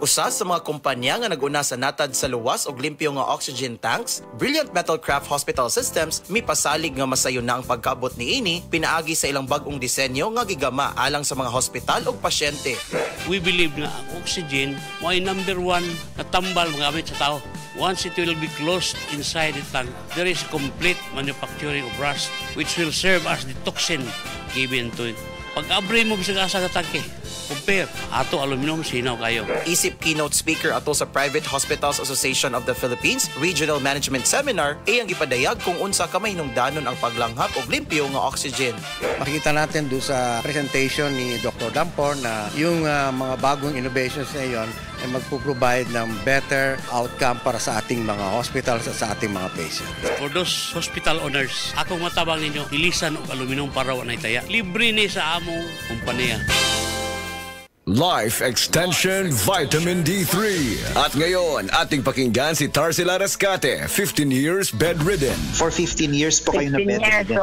Usa sa mga kumpanya nga nag-una sa natad sa luwas og limpyo nga oxygen tanks, Brilliant Metalcraft Hospital Systems mipasalig nga masayo na ang pagkaabot niini pinaagi sa ilang bag-ong disenyo nga gigama alang sa mga hospital ug pasyente. We believe na ang oxygen mo ay number one na tambal magamit sa tao. Once it will be closed inside the tank, there is complete manufacturing of rust which will serve as the toxin given to it. Pag-abre mo bisag asa ka tangke, compare ato aluminum sinaw kayo. Isip keynote speaker ato sa Private Hospitals Association of the Philippines Regional Management Seminar ay ang ipadayag kung unsa ka mahinungdanon ang paglanghap og limpyo nga oxygen. Makikita natin doon sa presentation ni Dr. Dampor na yung mga bagong innovations na yon ay magpo-provide ng better outcome para sa ating mga hospitals at sa ating mga patients. For those hospital owners, akong matabang ninyo, ilisan og aluminum para wanay taya. Libre ni sa among kumpanya. Life Extension Vitamin D3. At ngayon, ating pakinggan si Tarsila Rescate, 15 years bedridden. For 15 years po kayo na bedridden.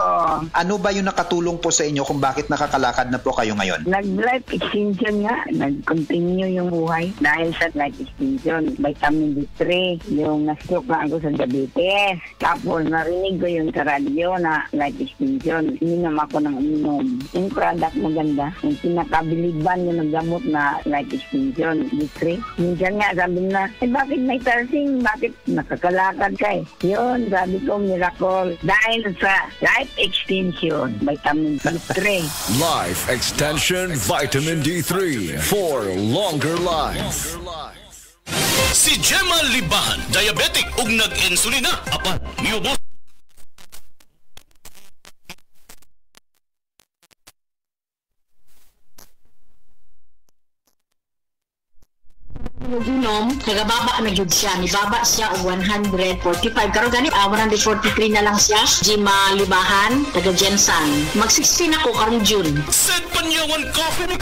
Ano ba yung nakatulong po sa inyo kung bakit nakakalakad na po kayo ngayon? Nag-life extension nga. Nag-continue yung buhay dahil sa life extension. Vitamin D3, yung na-stroke na ako sa diabetes. Tapos narinig ko yung sa radyo na life extension. Ininom ako ng uminom. Yung product maganda. Yung pinakabiliban yung naggamot na life extension, D3. Minsan nga sabi na, bakit may tarsing? Bakit nakakalakad ka eh? Yun, sabi ko, miracle. Dahil sa life extension, vitamin D3. Life Extension Vitamin D3 for longer life. Si Gemma Libahan, diabetic ug nag-insulina. Apan, niubos. Ginom, nagababa na jud siya. Nibaba siya og 145. Karon gani 143 na lang siya. Gemma Libahan, taga Jensan. Mag-16 ako karong June. Send panyawan coffee.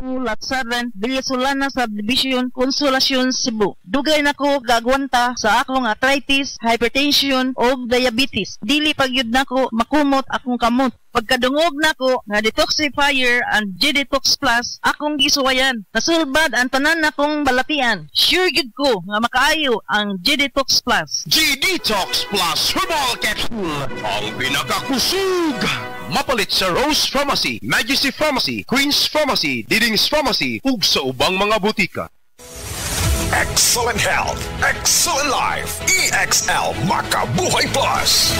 Lot 7, Villasolana Subdivision, Consolacion, Cebu. Dugay nako gagwanta sa akong arthritis, hypertension o diabetes. Dili pagyud nako makumot akong kamot. Pagkadungog nako nga detoxifier and G-Detox Plus akong gisuwayan. Nasulbad ang tanan nakong balatian. Sure gid ko nga makaayo ang G-Detox Plus. G-Detox Plus Herbal Capsule. Ang pinakakusog. Mapalit sa Rose Pharmacy, Majesty Pharmacy, Queen's Pharmacy, Diding's Pharmacy, ug sa ubang mga butika. Excellent health, excellent life. EXL Makabuhay Plus.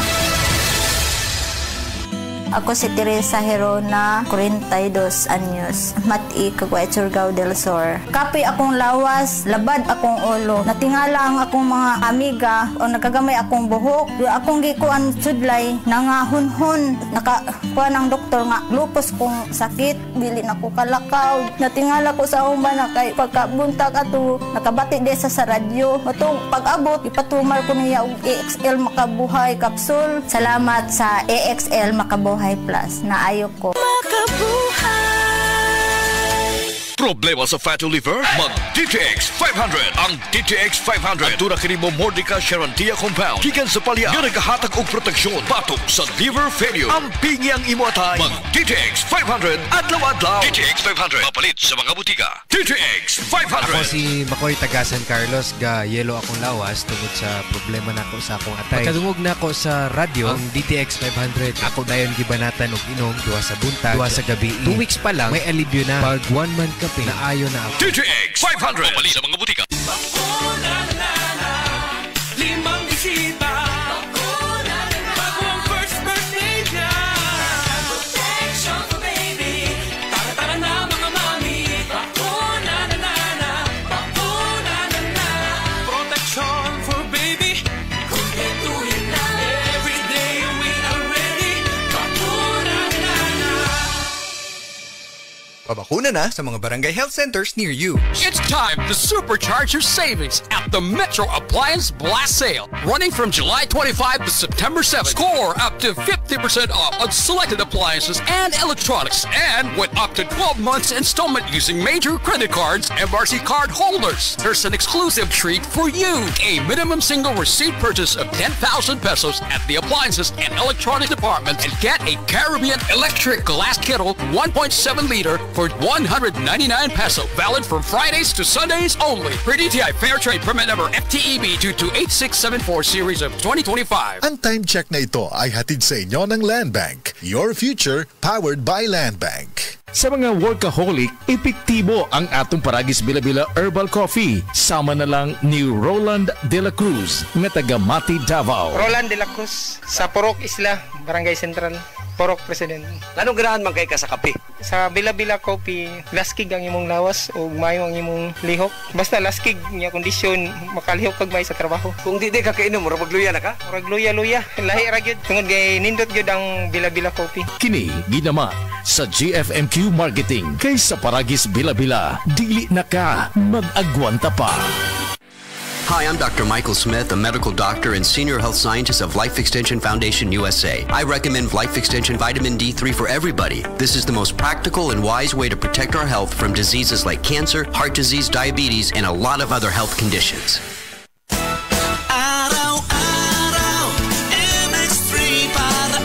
Ako si Teresa Herona, 42 anyos, Mati, Caguay, Surigao del Sur. Kapoy akong lawas, labad akong ulo. Natingala ang akong mga amiga o nakagamay akong buhok. Akong gikuan sudlay, nangahunhon. Nakakuha ng doktor nga, lupus kong sakit, dili na ko kalakaw. Natingala ko sa umban na kay pagkabuntag ato, nakabati desa sa radyo. Matong pag-abot, ipatumar ko niya og EXL Makabuhay Capsule. Salamat sa EXL Makabuhay Plus na ayok ko. Problema sa fatty liver? Mag DTX 500. Ang DTX 500 aduna kini mo Mordica Charantia compound gikan sa palya nga nagahatag og proteksyon batok sa liver failure. Ang pingi ang imo atay. Mag DTX 500 adlaw-adlaw. DTX 500 mapalit sa mga butika. DTX 500. Ako si Makoy taga San Carlos, ga yelo akong lawas tungod sa problema nako sa akong atay. Pagkadungog nako sa radyo ang DTX 500. Ako dayon gibanatan og inom duha sa buntag, duha sa gabi. 2 weeks pa lang may alibyo na. Pag 1 month ka na ayo na ako. DTX 500 mapalit sa mga butika. Limang bisita. Magpabakuna na sa mga barangay health centers near you. It's time to supercharge your savings at the Metro Appliance Blast Sale. Running from July 25 to September 7. Score up to 50% off on selected appliances and electronics. And with up to 12 months installment using major credit cards, MRC card holders. There's an exclusive treat for you. A minimum single receipt purchase of 10,000 pesos at the appliances and electronics department and get a Caribbean electric glass kettle 1.7 liter for 199 peso. Valid from Fridays to Sundays only. Per DTI Fair Trade Permit Number FTEB 228674 Series of 2025. Ang time check na ito ay hatid sa inyo ng Land Bank. Your future powered by Land Bank. Sa mga workaholic, epektibo ang atong Paragis Bila-Bila Herbal Coffee. Sama na lang ni Roland De La Cruz, nga taga Mati, Davao. Roland De La Cruz, sa Purok Isla, Barangay Central, Purok President. Anong ganahan man kay ka sa kape? Sa Bila-Bila Coffee, laskig ang imong lawas o mayo ang imong lihok. Basta laskig niya kondisyon, makalihok kag may sa trabaho. Kung di ka kainom, murag magluya na ka? Murag luya-luya. Lahi ra gyud. Tungod kay nindot gyud ang Bila-Bila Coffee. Kini ginama sa GFMQ Marketing. Kay sa Paragis Bila-Bila, dili na ka mag-agwanta pa. Hi, I'm Dr. Michael Smith, a medical doctor and senior health scientist of Life Extension Foundation USA. I recommend Life Extension Vitamin D3 for everybody. This is the most practical and wise way to protect our health from diseases like cancer, heart disease, diabetes, and a lot of other health conditions. Araw-araw, MX3 para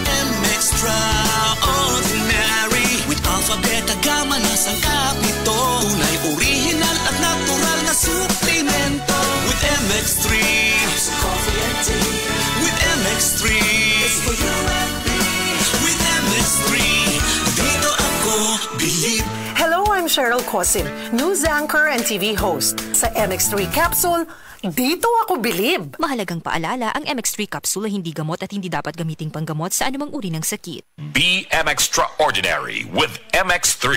extraordinary. With alpha, beta, gamma na sangkap nito. Tunay, original at natural na suplemento. With MX3, so coffee and tea. With MX3, it's for you and me. With MX3, dito ako believe. Hello, I'm Cheryl Cosim, news anchor and TV host. Sa MX3 Capsule, dito ako believe. Mahalagang paalala, ang MX3 Capsule ay hindi gamot at hindi dapat gamiting panggamot sa anumang uri ng sakit. Be extraordinary with MX3.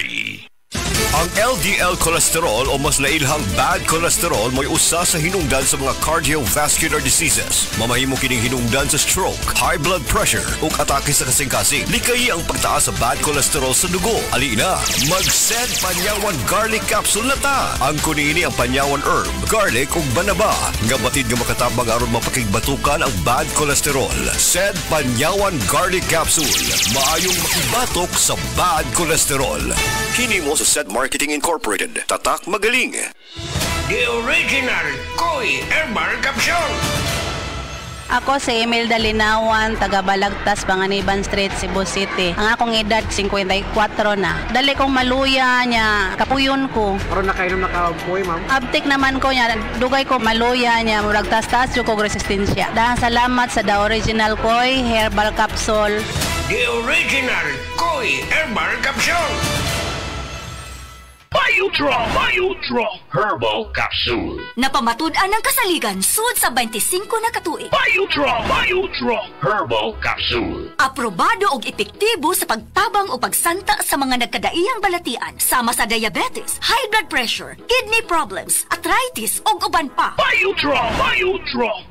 Ang LDL cholesterol o mas nailhang bad cholesterol mo'y usa sa hinungdan sa mga cardiovascular diseases. Mamahimo kining hinungdan sa stroke, high blood pressure ug atake sa kasing-kasing. Likayi ang pagtaas sa bad cholesterol sa dugo. Alina, mag-Sed Panyawan Garlic Capsule na ta. Ang kunini ang Panyawan herb, garlic ug banaba nga batid nga makatabang aron mapakigbatukan ang bad cholesterol. Sed Panyawan Garlic Capsule, maayong makibatok sa bad cholesterol. Kini mo sa Sed Marketing Incorporated. Tatak magaling. The original Koi Herbal Capsule. Ako si Imelda Linawan, taga Balagtas, Panganiban Street, Cebu City. Ang akong edad, 54 na. Dali kong maluya niya, kapuyon ko. Pero nakainom na kapuy, ma'am? Abtik naman ko niya, dugay ko maluya niya, murag tas-tas yung kong resistensya. Dahil salamat sa The Original Koi Herbal Capsule. The original Koi Herbal Capsule. Bayutro Herbal Capsule. Napamatud-an ng kasaligan sud sa 25 na katuig. Bayutro Herbal Capsule. Aprobado og epektibo sa pagtabang o pagsanta sa mga nagkadaiyang balatian sama sa diabetes, high blood pressure, kidney problems, arthritis ug uban pa. Bayutro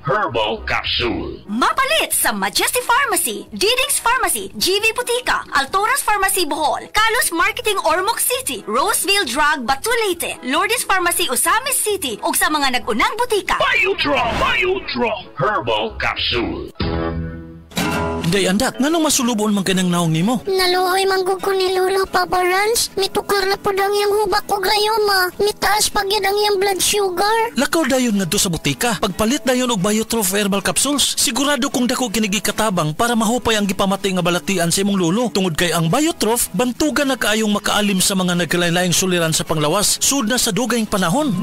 Herbal Capsule. Mapalit sa Majesty Pharmacy, Diding's Pharmacy, GV Butika, Altoras Pharmacy Bohol, Kalos Marketing Ormoc City, Roseville Drug Batulete, Lourdes Pharmacy Osamis City ug sa mga nag-unang butika. Bayutro Herbal Capsule. Day andak, nganong masulubon man kanang naong nimo? Naluoy manggug ko ni Lolo, Papa Rans. Mitukar na po dang yung hubak ko gayoma. Mitaas pag yan ang yung blood sugar. Lakaw dayon nga do sa butika. Pagpalit dayon og Biotrof Herbal Capsules, sigurado kong dako kinigi katabang para mahupay ang gipamatay nga balatian sa imong lolo. Tungod kay ang Biotrof, bantugan na kaayong makaalim sa mga nagkalain-laing suliran sa panglawas, sud na sa dugayng panahon.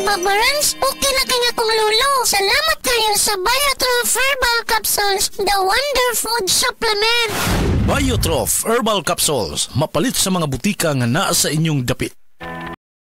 Papa Rans, okay na kaya kong lolo. Salamat kayo sa Biotrof Herbal Capsules, the wonder food supplement. Biotrof Herbal Capsules, mapalit sa mga butika nga naa sa inyong dapit.